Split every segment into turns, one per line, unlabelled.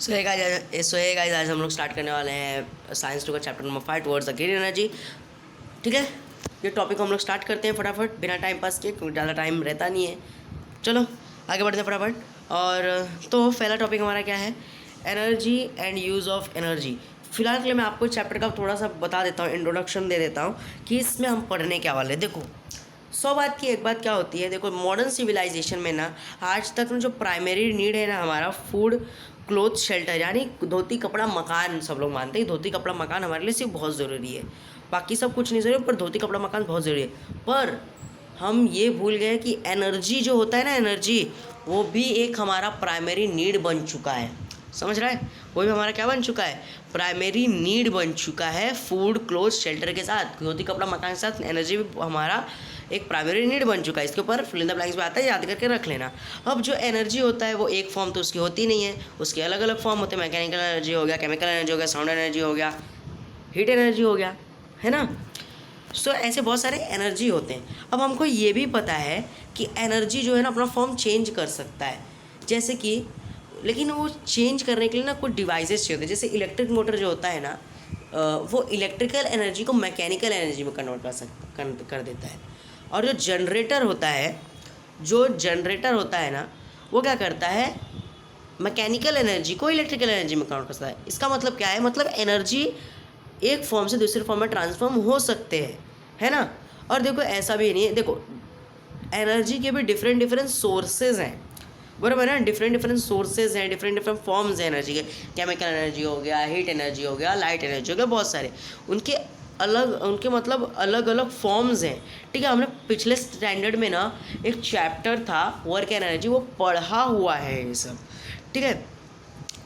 सो है गाइस, आज हम लोग स्टार्ट करने वाले हैं साइंस 2 का chapter number 5 towards the green energy. ठीक है, ये टॉपिक हम लोग स्टार्ट करते हैं फटाफट बिना टाइम पास किए, क्योंकि ज़्यादा टाइम रहता नहीं है। चलो आगे बढ़ते हैं फटाफट। और तो पहला टॉपिक हमारा क्या है, energy and use of energy. फिलहाल के लिए मैं आपको चैप्टर का थोड़ा सा बता देता हूँ, इंट्रोडक्शन दे देता हूँ कि इसमें हम पढ़ने क्या वाले। देखो 100 बात की एक बात क्या होती है, देखो मॉडर्न सिविलाइजेशन में ना आज तक जो प्राइमरी नीड है ना हमारा, फूड क्लोथ शेल्टर, यानी धोती कपड़ा मकान। सब लोग मानते हैं धोती कपड़ा मकान हमारे लिए सिर्फ बहुत ज़रूरी है, बाकी सब कुछ नहीं ज़रूरी, पर धोती कपड़ा मकान बहुत ज़रूरी है। पर हम ये भूल गए कि एनर्जी जो होता है ना, एनर्जी वो भी एक हमारा प्राइमरी नीड बन चुका है। समझ रहा है, वो भी हमारा क्या बन चुका है, प्राइमरी नीड बन चुका है। फूड क्लोथ शेल्टर के साथ, धोती कपड़ा मकान के साथ एनर्जी भी हमारा एक प्राइमरी नीड बन चुका है। इसके ऊपर फिल इन द ब्लैंक्स में आता है, याद करके रख लेना। अब जो एनर्जी होता है वो एक फॉर्म तो उसकी होती नहीं है, उसके अलग अलग फॉर्म होते हैं। मैकेनिकल एनर्जी हो गया, केमिकल एनर्जी हो गया, साउंड एनर्जी हो गया, हीट एनर्जी हो गया, है ना। सो ऐसे बहुत सारे एनर्जी होते हैं। अब हमको ये भी पता है कि एनर्जी जो है ना अपना फॉर्म चेंज कर सकता है, जैसे कि, लेकिन वो चेंज करने के लिए ना कुछ डिवाइसेस चाहिए होते हैं। जैसे इलेक्ट्रिक मोटर जो होता है ना, वो इलेक्ट्रिकल एनर्जी को मैकेनिकल एनर्जी में कन्वर्ट कर देता है। और जो जनरेटर होता है ना, वो क्या करता है, मैकेनिकल एनर्जी को इलेक्ट्रिकल एनर्जी में कन्वर्ट करता है। इसका मतलब क्या है, मतलब एनर्जी एक फॉर्म से दूसरे फॉर्म में ट्रांसफॉर्म हो सकते हैं, है ना। और देखो ऐसा भी नहीं है, देखो एनर्जी के भी डिफरेंट सोर्सेज हैं, बराबर है ना। डिफरेंट सोर्सेज हैं, डिफरेंट फॉर्म्स हैं एनर्जी के। केमिकल एनर्जी हो गया, हीट एनर्जी हो गया, लाइट एनर्जी हो गया, बहुत सारे उनके मतलब अलग अलग फॉर्म्स हैं। ठीक है, हमने पिछले स्टैंडर्ड में ना एक चैप्टर था वर्क एनर्जी, वो पढ़ा हुआ है ये सब। ठीक है,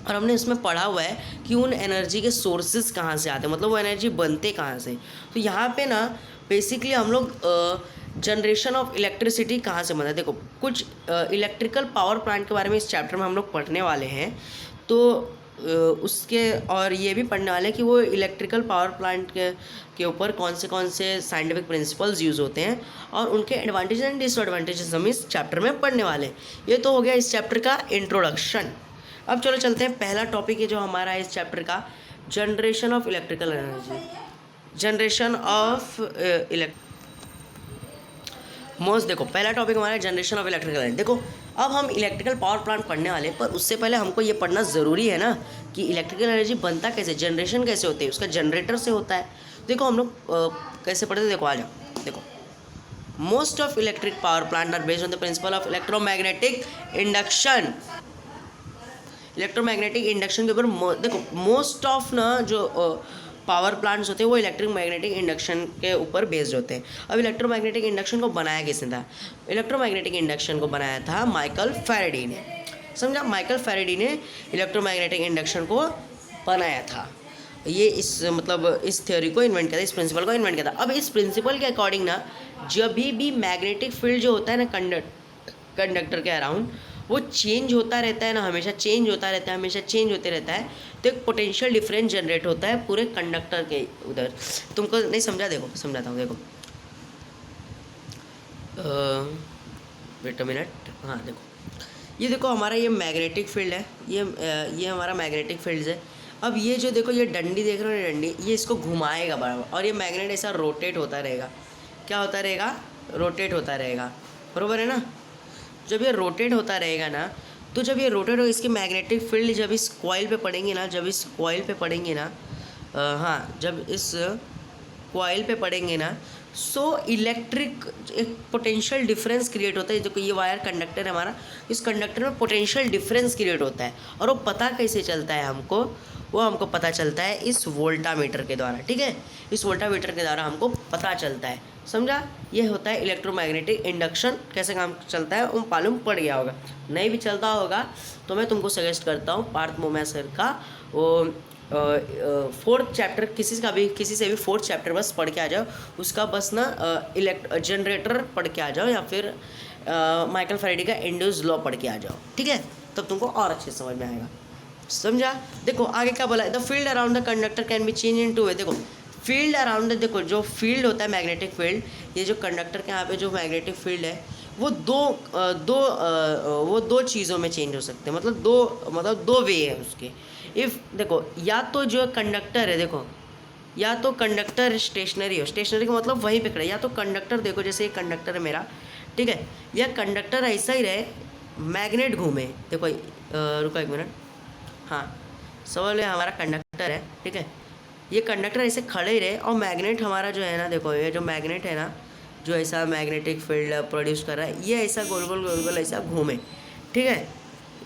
और हमने इसमें पढ़ा हुआ है कि उन एनर्जी के सोर्सेज कहाँ से आते हैं, मतलब वो एनर्जी बनते कहाँ से। तो यहाँ पे ना बेसिकली हम लोग जनरेशन ऑफ इलेक्ट्रिसिटी कहाँ से बनता है, देखो कुछ इलेक्ट्रिकल पावर प्लांट के बारे में इस चैप्टर में हम लोग पढ़ने वाले हैं। तो उसके और ये भी पढ़ने वाले हैं कि वो इलेक्ट्रिकल पावर प्लांट के ऊपर कौन से साइंटिफिक प्रिंसिपल्स यूज़ होते हैं, और उनके एडवांटेज एंड डिसएडवांटेजेस हम इस चैप्टर में पढ़ने वाले हैं। ये तो हो गया इस चैप्टर का इंट्रोडक्शन। अब चलो चलते हैं, पहला टॉपिक है जो हमारा इस चैप्टर का, generation of electrical energy. Generation of most, देखो पहला टॉपिक हमारा है जनरेशन ऑफ इलेक्ट्रिकल एनर्जी। देखो अब हम इलेक्ट्रिकल पावर प्लांट पढ़ने वाले, पर उससे पहले हमको ये पढ़ना ज़रूरी है ना कि इलेक्ट्रिकल एनर्जी बनता कैसे, जनरेशन कैसे होती है, उसका जनरेटर से होता है। देखो हम लोग कैसे पढ़ते हैं, देखो आ जाओ। देखो most of electric power plant are based on the principle of electromagnetic induction. Electromagnetic induction के ऊपर देखो मोस्ट ऑफ ना जो पावर प्लांट्स होते हैं वो इलेक्ट्रिक मैग्नेटिक इंडक्शन के ऊपर बेस्ड होते हैं। अब इलेक्ट्रोमैग्नेटिक इंडक्शन को बनाया किसने था, इलेक्ट्रोमैग्नेटिक इंडक्शन को बनाया था माइकल फैराडे ने। समझा, माइकल फैराडे ने इलेक्ट्रोमैग्नेटिक इंडक्शन को बनाया था। ये इस थ्योरी को इन्वेंट किया था, इस प्रिंसिपल को इन्वेंट किया था। अब इस प्रिंसिपल के अकॉर्डिंग ना जब भी मैग्नेटिक फील्ड जो होता है ना कंडक्टर के अराउंड, वो चेंज होता रहता है ना, हमेशा चेंज होता रहता है, हमेशा चेंज होते रहता है। तो एक पोटेंशियल डिफरेंस जनरेट होता है पूरे कंडक्टर के उधर। तुमको नहीं समझा, देखो समझाता हूँ। देखो वेट अ मिनट, हाँ देखो, ये देखो हमारा ये मैग्नेटिक फील्ड है, ये हमारा मैग्नेटिक फील्ड है। अब ये जो देखो ये डंडी देख रहे हो ना, डंडी, ये इसको घुमाएगा बराबर, और ये मैग्नेट ऐसा रोटेट होता रहेगा। क्या होता रहेगा, रोटेट होता रहेगा, बराबर है ना। जब ये रोटेट होता रहेगा ना, तो जब ये रोटेट हो, इसकी मैग्नेटिक फील्ड जब इस कॉइल पे पड़ेंगे ना, जब इस कॉइल पे पड़ेंगे ना, सो इलेक्ट्रिक एक पोटेंशियल डिफरेंस क्रिएट होता है। जो कि ये वायर कंडक्टर है हमारा, इस कंडक्टर में पोटेंशियल डिफरेंस क्रिएट होता है। और वो पता कैसे चलता है हमको, वो हमको पता चलता है इस वोल्टामीटर के द्वारा। ठीक है, इस वोल्टामीटर के द्वारा हमको पता चलता है। समझा, ये होता है इलेक्ट्रोमैग्नेटिक इंडक्शन। कैसे काम चलता है वो मालूम पड़ गया होगा, नहीं भी चलता होगा तो मैं तुमको सजेस्ट करता हूँ पार्थ मोमा सर का वो 4th चैप्टर, किसी से भी 4th चैप्टर बस पढ़ के आ जाओ, उसका बस ना जनरेटर पढ़ के आ जाओ, या फिर माइकल फैराडे का इंड्यूस्ड लॉ पढ़ के आ जाओ। ठीक है, तब तुमको और अच्छे समझ में आएगा। समझा, देखो आगे क्या बोला है, the field around the conductor can be change in two way. देखो फील्ड अराउंड, देखो जो फील्ड होता है मैग्नेटिक फील्ड, ये जो कंडक्टर के यहाँ पे जो मैग्नेटिक फील्ड है वो दो चीज़ों में चेंज हो सकते हैं, मतलब दो वे है उसके। इफ़ देखो, या तो जो कंडक्टर है, देखो या तो कंडक्टर स्टेशनरी हो, स्टेशनरी का मतलब वहीं पे खड़ा है, या तो कंडक्टर देखो जैसे ये कंडक्टर है मेरा, ठीक है, या कंडक्टर ऐसा ही रहे, मैग्नेट घूमे, देखो रुको 1 मिनट, हाँ सवाल है हमारा कंडक्टर है, ठीक है, ये कंडक्टर ऐसे खड़े ही रहे और मैग्नेट हमारा जो है ना, देखो ये जो मैग्नेट है ना, जो ऐसा मैग्नेटिक फील्ड प्रोड्यूस कर रहा है, ये ऐसा गोल गोल ऐसा घूमे, ठीक है,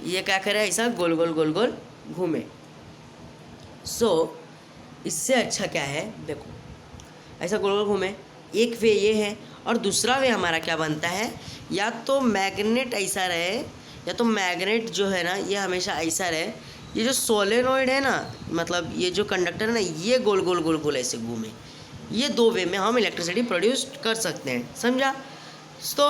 ये क्या करे, ऐसा गोल गोल घूमे। सो इससे अच्छा क्या है, देखो ऐसा गोल गोल घूमे, एक वे ये है, और दूसरा वे हमारा क्या बनता है, या तो मैग्नेट ऐसा रहे, या तो मैग्नेट जो है ना ये हमेशा ऐसा रहे, ये जो सोलेनॉइड है ना, मतलब ये जो कंडक्टर है ना, ये गोल गोल ऐसे घूमे। ये दो वे में हम इलेक्ट्रिसिटी प्रोड्यूस कर सकते हैं, समझा। तो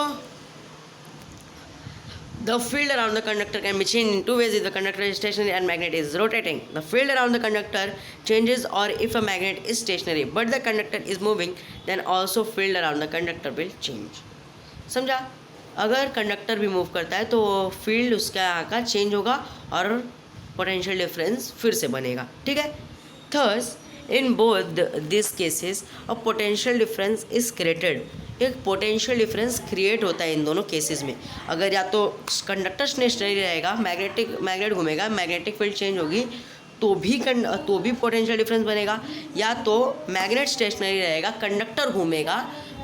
the field around the conductor can be changed in two ways if the conductor is stationary and magnet is rotating. The field around the conductor changes or if a magnet is stationary but the conductor is moving, then also field around the conductor will change. समझा। अगर conductor भी move करता है तो field उसका यहाँ का change होगा और पोटेंशियल डिफरेंस फिर से बनेगा, ठीक है। Thus in both this cases a potential difference is created, एक पोटेंशियल डिफरेंस क्रिएट होता है इन दोनों केसेस में। अगर या तो कंडक्टर स्टेशनरी रहेगा, मैग्नेट घूमेगा, मैग्नेटिक फील्ड चेंज होगी तो भी पोटेंशियल डिफरेंस बनेगा, या तो मैग्नेट स्टेशनरी रहेगा, कंडक्टर घूमेगा,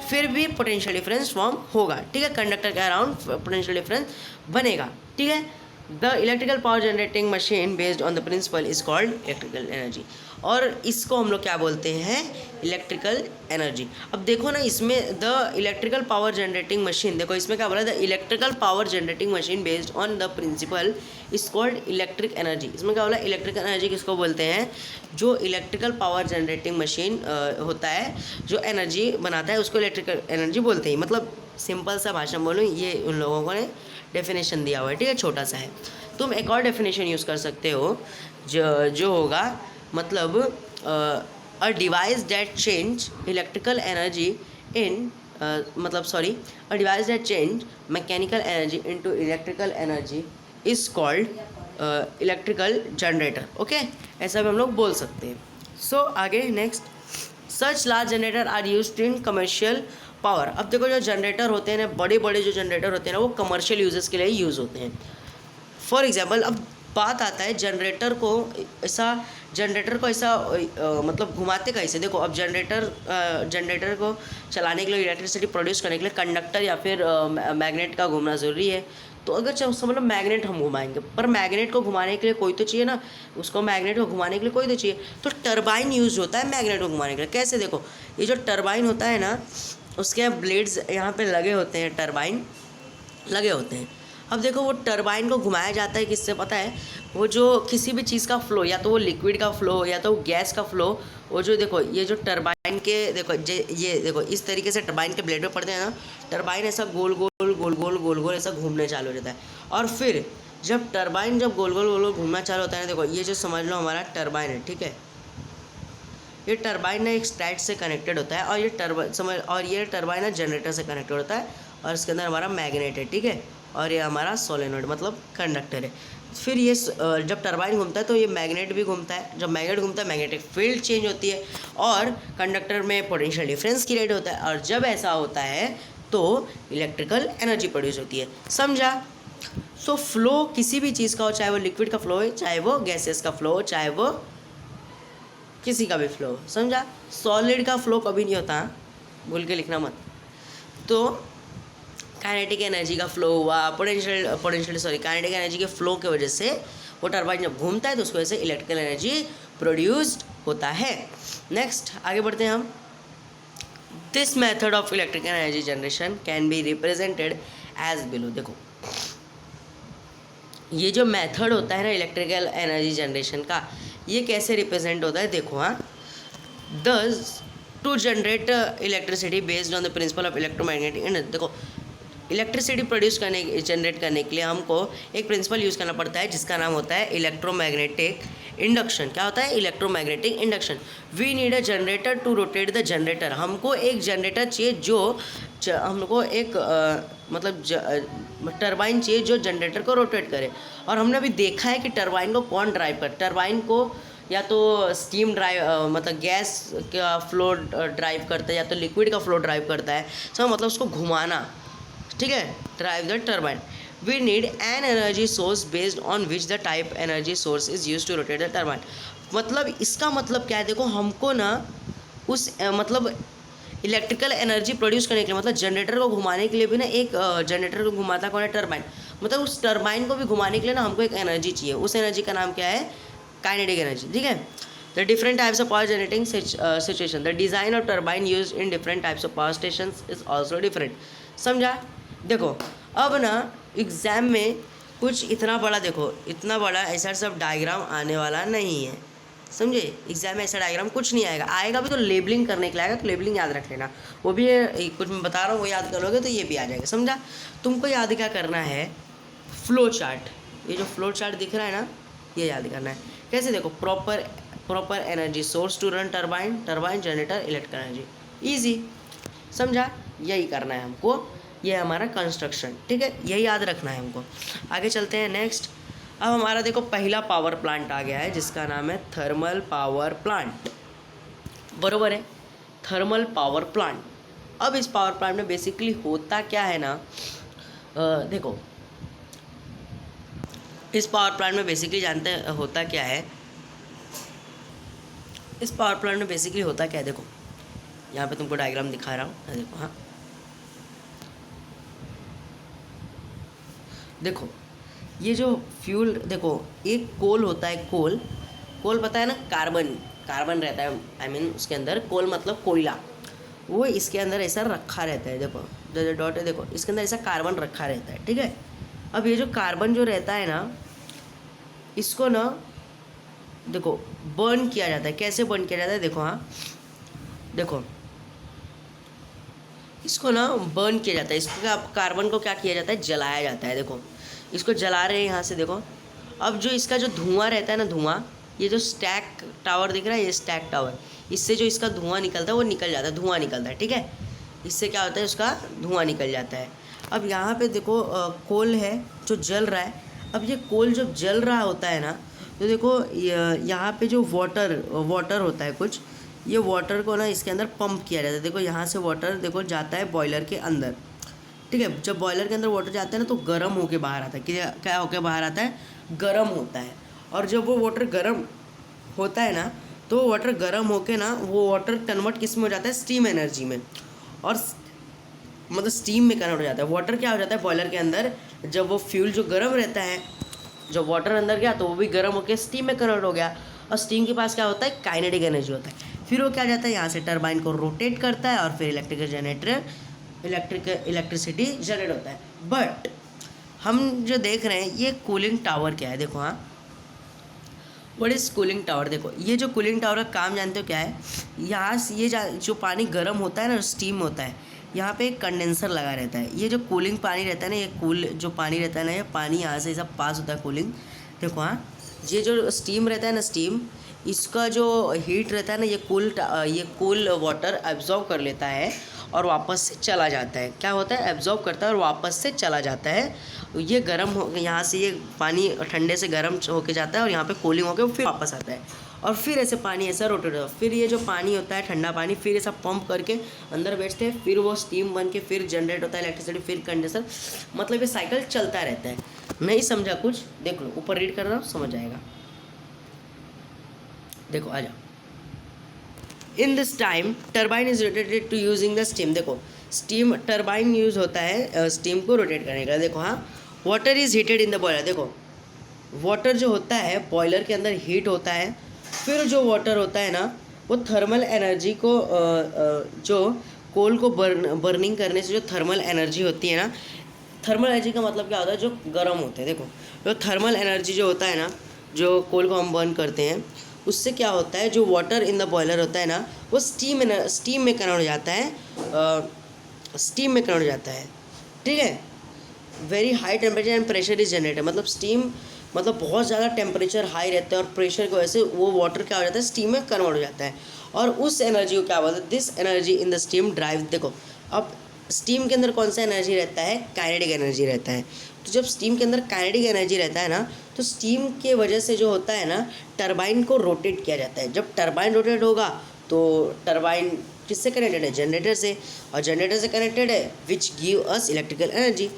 फिर भी पोटेंशियल डिफरेंस फॉर्म होगा, ठीक है, कंडक्टर के अराउंड पोटेंशियल डिफरेंस बनेगा, ठीक है। The electrical power generating machine based on the principle is called electrical energy, और इसको हम लोग क्या बोलते हैं, इलेक्ट्रिकल एनर्जी। अब देखो ना, इसमें the electrical power generating machine, देखो इसमें क्या बोला, the electrical power generating machine based on the principle is called electric energy. इसमें क्या बोला, इलेक्ट्रिकल एनर्जी किसको बोलते हैं, जो इलेक्ट्रिकल पावर जनरेटिंग मशीन होता है, जो एनर्जी बनाता है, उसको इलेक्ट्रिकल एनर्जी बोलते हैं। मतलब सिंपल सा भाषा में बोलूँ, ये उन लोगों ने डेफिनेशन दिया हुआ है, ठीक है, छोटा सा है। तुम एक और डेफिनेशन यूज़ कर सकते हो जो होगा, मतलब a device that change electrical energy in a device that change mechanical energy into electrical energy is called electrical generator, okay, ऐसा भी हम लोग बोल सकते हैं। सो आगे next, such large generator are used in commercial power. अब देखो जो जनरेटर होते हैं ना, बड़े बड़े जो जनरेटर होते हैं ना, वो कमर्शियल यूजेस के लिए यूज़ होते हैं। फॉर एग्जाम्पल, अब बात आता है जनरेटर को ऐसा मतलब घुमाते कैसे, देखो अब जनरेटर को चलाने के लिए, इलेक्ट्रिसिटी प्रोड्यूस करने के लिए कंडक्टर या फिर मैग्नेट का घूमना ज़रूरी है। तो अगर मतलब मैग्नेट हम घुमाएंगे, पर मैग्नेट को घुमाने के लिए कोई तो चाहिए ना, उसको मैग्नेट को घुमाने के लिए कोई तो चाहिए, तो टरबाइन यूज़ होता है मैग्नेट को घुमाने के लिए। कैसे, देखो ये जो टरबाइन होता है ना, उसके ब्लेड्स यहाँ पे लगे होते हैं, टरबाइन लगे होते हैं। अब देखो वो टरबाइन को घुमाया जाता है किससे, पता है, वो जो किसी भी चीज़ का फ्लो, या तो वो लिक्विड का फ्लो या तो गैस का फ्लो, वो जो देखो ये जो टरबाइन के ये देखो इस तरीके से टरबाइन के ब्लेड पे पड़ते हैं ना, टरबाइन ऐसा गोल गोल ऐसा घूमने चालू हो जाता है। और फिर जब टरबाइन गोल गोल घूमना चालू होता है ना, देखो ये जो समझ लो हमारा टरबाइन है, ठीक है, ये टरबाइन ना एक स्टैट से कनेक्टेड होता है, और ये टरबाइन ना जनरेटर से कनेक्टेड होता है, और इसके अंदर हमारा मैग्नेट है, ठीक है, और ये हमारा सोलेनॉइड मतलब कंडक्टर है। फिर ये जब टरबाइन घूमता है तो ये मैग्नेट भी घूमता है, जब मैग्नेट घूमता है मैग्नेटिक फील्ड चेंज होती है और कंडक्टर में पोटेंशियल डिफरेंस क्रिएट होता है, और जब ऐसा होता है तो इलेक्ट्रिकल एनर्जी प्रोड्यूस होती है, समझा। सो फ्लो किसी भी चीज़ का हो, चाहे वो लिक्विड का फ्लो है, चाहे वो गैसेस का फ्लो हो, चाहे वो किसी का भी फ्लो हो, समझा। सॉलिड का फ्लो कभी नहीं होता, भूल के लिखना मत। तो काइनेटिक एनर्जी का फ्लो हुआ, काइनेटिक एनर्जी के फ्लो की वजह से वो टरबाइन जब घूमता है तो उसकी वजह से इलेक्ट्रिकल एनर्जी प्रोड्यूस्ड होता है। नेक्स्ट आगे बढ़ते हैं हम। This method of electrical energy generation can be represented as below. देखो ये जो मेथड होता है ना इलेक्ट्रिकल एनर्जी जनरेशन का, ये कैसे रिप्रेजेंट होता है, देखो हाँ, thus to generate electricity based on the principle of electromagnetic energy. देखो इलेक्ट्रिसिटी जनरेट करने के लिए हमको एक प्रिंसिपल यूज़ करना पड़ता है जिसका नाम होता है इलेक्ट्रोमैग्नेटिक इंडक्शन क्या होता है, electromagnetic induction. We need a generator to rotate the generator, हमको एक जनरेटर चाहिए जो हमको एक मतलब टरबाइन चाहिए जो जनरेटर को रोटेट करे। और हमने अभी देखा है कि टरबाइन को कौन ड्राइव कर, टरबाइन को या तो स्टीम ड्राइव मतलब गैस का फ्लो ड्राइव करता है या तो लिक्विड का फ्लो ड्राइव करता है। सो मतलब उसको घुमाना, ठीक है, drive the turbine. We need an energy source based on which the type energy source is use to rotate the turbine. मतलब इसका मतलब क्या है, देखो हमको ना उस मतलब इलेक्ट्रिकल एनर्जी प्रोड्यूस करने के लिए, मतलब जनरेटर को घुमाने के लिए भी ना एक जनरेटर को घुमाता कौन है, टरबाइन। मतलब उस टरबाइन को भी घुमाने के लिए ना हमको एक एनर्जी चाहिए, उस एनर्जी का नाम क्या है, काइनेटिक एनर्जी, ठीक है। The different types of power generating situation, the design of turbine use in different types of power station is also different. समझा। देखो अब ना एग्ज़ाम में कुछ इतना बड़ा, देखो इतना बड़ा ऐसा सब डायग्राम आने वाला नहीं है, समझे। एग्जाम में ऐसा डायग्राम कुछ नहीं आएगा, आएगा भी तो लेबलिंग करने के लिए आएगा, तो लेबलिंग याद रख लेना। वो भी कुछ मैं बता रहा हूँ वो याद करोगे तो ये भी आ जाएगा, समझा। तुमको याद क्या करना है, फ्लो चार्ट, ये जो फ्लो चार्ट दिख रहा है ना, ये याद करना है। कैसे, देखो proper energy source to run turbine, turbine generator electrical energy, easy, समझा। यही करना है हमको, ये हमारा कंस्ट्रक्शन, ठीक है, यही याद रखना है हमको। आगे चलते हैं नेक्स्ट। अब हमारा देखो पहला पावर प्लांट आ गया है जिसका नाम है थर्मल पावर प्लांट, बरोबर है, थर्मल पावर प्लांट। अब इस पावर प्लांट में बेसिकली होता क्या है ना, देखो इस पावर प्लांट में बेसिकली जानते हैं होता क्या है, इस पावर प्लांट में बेसिकली होता क्या है, देखो यहाँ पे तुमको डायग्राम दिखा रहा हूँ, देखो, हाँ देखो ये जो फ्यूल, देखो एक कोल होता है, कोल पता है ना, कार्बन रहता है, आई मीन उसके अंदर कोल मतलब कोयला, वो इसके अंदर ऐसा रखा रहता है, देखो जो डॉट है, देखो इसके अंदर ऐसा कार्बन रखा रहता है, ठीक है। अब ये जो कार्बन जो रहता है ना, इसको ना देखो बर्न किया जाता है। कैसे बर्न किया जाता है, देखो, हाँ देखो इसको ना बर्न किया जाता है, इसको कार्बन को क्या किया जाता है, जलाया जाता है। देखो इसको जला रहे हैं यहाँ से, देखो अब जो इसका जो धुआं रहता है ना, धुआं, ये जो स्टैक टावर दिख रहा है, ये स्टैक टावर, इससे जो इसका धुआं निकलता है वो निकल जाता है, धुआं निकलता है, ठीक है। इससे क्या होता है, उसका धुआं निकल जाता है। अब यहाँ पे देखो कोल है जो जल रहा है। अब ये कोल जब जल रहा होता है ना, तो देखो यहाँ पे जो वाटर होता है कुछ, ये वाटर को ना इसके अंदर पंप किया जाता है। देखो यहाँ से वाटर देखो जाता है बॉयलर के अंदर, ठीक है। जब बॉयलर के अंदर वाटर जाता है ना, तो गर्म होके बाहर आता है। क्या होके बाहर आता है, गर्म होता है। और जब वो वाटर गर्म होता है ना, तो वाटर गर्म होके ना वो वाटर कन्वर्ट किस में हो जाता है, स्टीम एनर्जी में, और मतलब स्टीम में कन्वर्ट हो जाता है। वाटर क्या हो जाता है बॉयलर के अंदर, जब वो फ्यूल जो गर्म रहता है, जब वाटर अंदर गया तो वो भी गर्म होकर स्टीम में कन्वर्ट हो गया। और स्टीम के पास क्या होता है, काइनेटिक एनर्जी होता है। फिर वो क्या जाता है, यहाँ से टरबाइन को रोटेट करता है और फिर इलेक्ट्रिसिटी जनरेट होता है। बट हम जो देख रहे हैं ये कूलिंग टावर क्या है, देखो, हाँ व्हाट इज़ कूलिंग टावर। देखो ये जो कूलिंग टावर का काम जानते हो क्या है, यहाँ से ये जो पानी गर्म होता है ना, स्टीम होता है, यहाँ पे एक कंडेंसर लगा रहता है। ये जो कूलिंग पानी रहता है ना, ये कूल जो पानी रहता है ना, ये पानी यहाँ से सब पास होता है, कूलिंग। देखो, हाँ ये जो स्टीम रहता है ना, स्टीम, इसका जो हीट रहता है ना, ये कूल वाटर एब्जॉर्ब कर लेता है और वापस से चला जाता है। क्या होता है, एब्जॉर्ब करता है और वापस से चला जाता है। ये गर्म हो, यहाँ से ये पानी ठंडे से गर्म होके जाता है और यहाँ पे कूलिंग होके फिर वापस आता है, और फिर ऐसे पानी ऐसा रोटेट होता है। फिर ये जो पानी होता है ठंडा पानी, फिर ऐसा पंप करके अंदर बैठते हैं, फिर वो स्टीम बन के फिर जनरेट होता है इलेक्ट्रिसिटी, फिर कंडेंसर, मतलब ये साइकिल चलता रहता है। नहीं समझा कुछ, देख लो ऊपर रीड कर रहा हूँ, समझ आएगा। देखो आ जाओ। In this time turbine is rotated to using the steam. देखो स्टीम, टरबाइन यूज होता है स्टीम को रोटेट करने का। देखो, हाँ water is heated in the boiler. देखो वाटर जो होता है बॉयलर के अंदर हीट होता है, फिर जो वाटर होता है ना, वो थर्मल एनर्जी को जो कोल को बर्निंग करने से जो थर्मल एनर्जी होती है ना, थर्मल एनर्जी का मतलब क्या होता है, जो गर्म होते हैं। देखो जो थर्मल एनर्जी जो होता है ना, जो कोल को हम बर्न करते हैं, उससे क्या होता है, जो वाटर इन द बॉयलर होता है ना, वो स्टीम में कन्वर्ट हो जाता है, स्टीम में कन्वर्ट हो जाता है, ठीक है। Very high temperature and pressure is generated. मतलब स्टीम मतलब बहुत ज़्यादा टेम्परेचर हाई रहता है और प्रेशर की वजह से वो वाटर क्या हो जाता है, स्टीम में कन्वर्ट हो जाता है। और उस एनर्जी को क्या बोलते हैं, this energy in the steam drive. देखो अब स्टीम के अंदर कौन सा एनर्जी रहता है, काइनेटिक एनर्जी रहता है। तो जब स्टीम के अंदर काइनेटिक एनर्जी रहता है ना, तो स्टीम के वजह से जो होता है ना, टरबाइन को रोटेट किया जाता है। जब टरबाइन रोटेट होगा तो टरबाइन किससे कनेक्टेड है, जनरेटर से, और जनरेटर से कनेक्टेड है which give us electrical energy.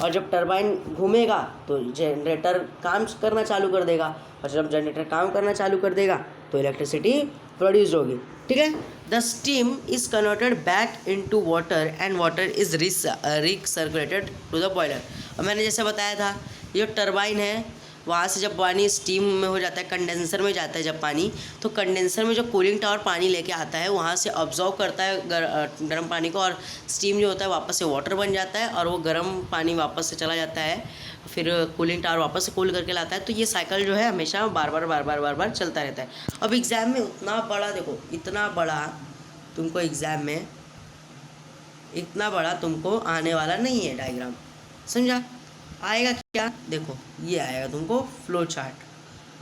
और जब टरबाइन घूमेगा तो जनरेटर काम करना चालू कर देगा, और जब जनरेटर काम करना चालू कर देगा तो इलेक्ट्रिसिटी प्रोड्यूस होगी। ठीक है, the steam is converted back into water and water is recirculated to the boiler. और मैंने जैसे बताया था, ये टरबाइन है, वहाँ से जब पानी स्टीम में हो जाता है, कंडेंसर में जाता है जब पानी, तो कंडेंसर में जो कूलिंग टावर पानी लेके आता है वहाँ से ऑब्जॉर्व करता है गर्म पानी को, और स्टीम जो होता है वापस से वाटर बन जाता है, और वो गर्म पानी वापस से चला जाता है, फिर कूलिंग टावर वापस से कूल करके लाता है। तो ये साइकिल जो है हमेशा बार बार चलता रहता है। अब एग्ज़ाम में उतना बड़ा, देखो इतना बड़ा तुमको एग्ज़ाम में इतना बड़ा तुमको आने वाला नहीं है डायग्राम, समझा? आएगा क्या, देखो ये आएगा तुमको फ्लो चार्ट।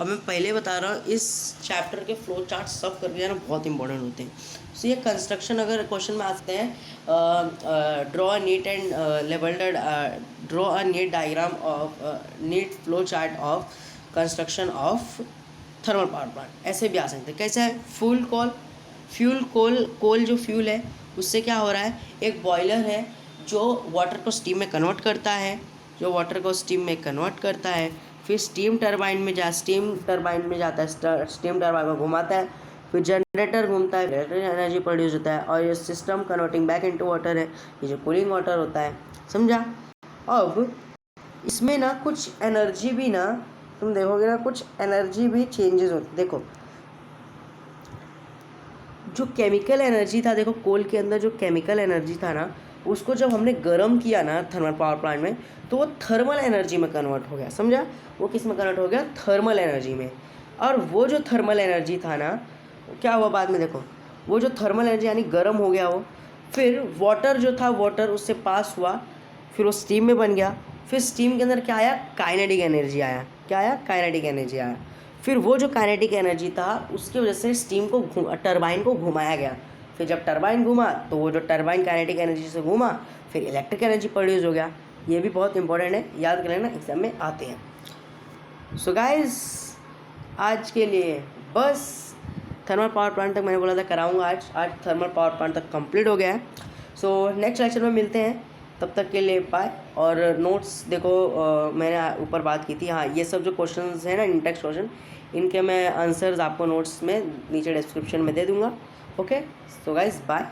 और मैं पहले बता रहा हूँ, इस चैप्टर के फ्लो चार्ट सब करके जाना बहुत इंपॉर्टेंट होते हैं। सो ये कंस्ट्रक्शन अगर क्वेश्चन में आते हैं, draw a neat and labelled draw a neat diagram of neat flow chart of construction of thermal power plant, ऐसे भी आ सकते हैं। कैसा है, कोल जो फ्यूल है उससे क्या हो रहा है, एक बॉयलर है जो वाटर को स्टीम में कन्वर्ट करता है, फिर स्टीम टरबाइन में जाता है, स्टीम टरबाइन में घुमाता है, फिर जनरेटर घूमता है, जनरेटर एनर्जी प्रोड्यूस होता है, और ये system converting back into water है, ये जो कूलिंग वाटर होता है, समझा? अब इसमें ना कुछ एनर्जी भी ना, तुम देखोगे ना, कुछ एनर्जी भी चेंजेस होते। देखो जो केमिकल एनर्जी था, देखो कोल के अंदर जो केमिकल एनर्जी था ना, उसको जब हमने गर्म किया ना थर्मल पावर प्लांट में, तो वो थर्मल एनर्जी में कन्वर्ट हो गया, समझा? वो किस में कन्वर्ट हो गया, थर्मल एनर्जी में। और वो जो थर्मल एनर्जी था ना, क्या हुआ बाद में, देखो वो जो थर्मल एनर्जी यानी गर्म हो गया वो, फिर वाटर जो था, वाटर उससे पास हुआ, फिर वो स्टीम में बन गया, फिर स्टीम के अंदर क्या आया, काइनेटिक एनर्जी आया। क्या आया, काइनेटिक एनर्जी आया। फिर वो जो काइनेटिक एनर्जी था उसकी वजह से स्टीम को टरबाइन को घुमाया गया, फिर जब टरबाइन घूमा तो वो जो टरबाइन काइनेटिक एनर्जी से घूमा, फिर इलेक्ट्रिक एनर्जी प्रोड्यूस हो गया। ये भी बहुत इंपॉर्टेंट है, याद कर लेना, एग्जाम में आते हैं। सो गाइस आज के लिए बस थर्मल पावर प्लांट तक मैंने बोला था कराऊंगा, आज थर्मल पावर प्लांट तक कंप्लीट हो गया है। सो नेक्स्ट लेक्चर में मिलते हैं, तब तक के लिए बाय। और नोट्स देखो, मैंने ऊपर बात की थी, हाँ ये सब जो क्वेश्चंस हैं ना, इंटेक्स्ट क्वेश्चन, इनके मैं आंसर्स आपको नोट्स में नीचे डिस्क्रिप्शन में दे दूँगा। Okay, so guys bye.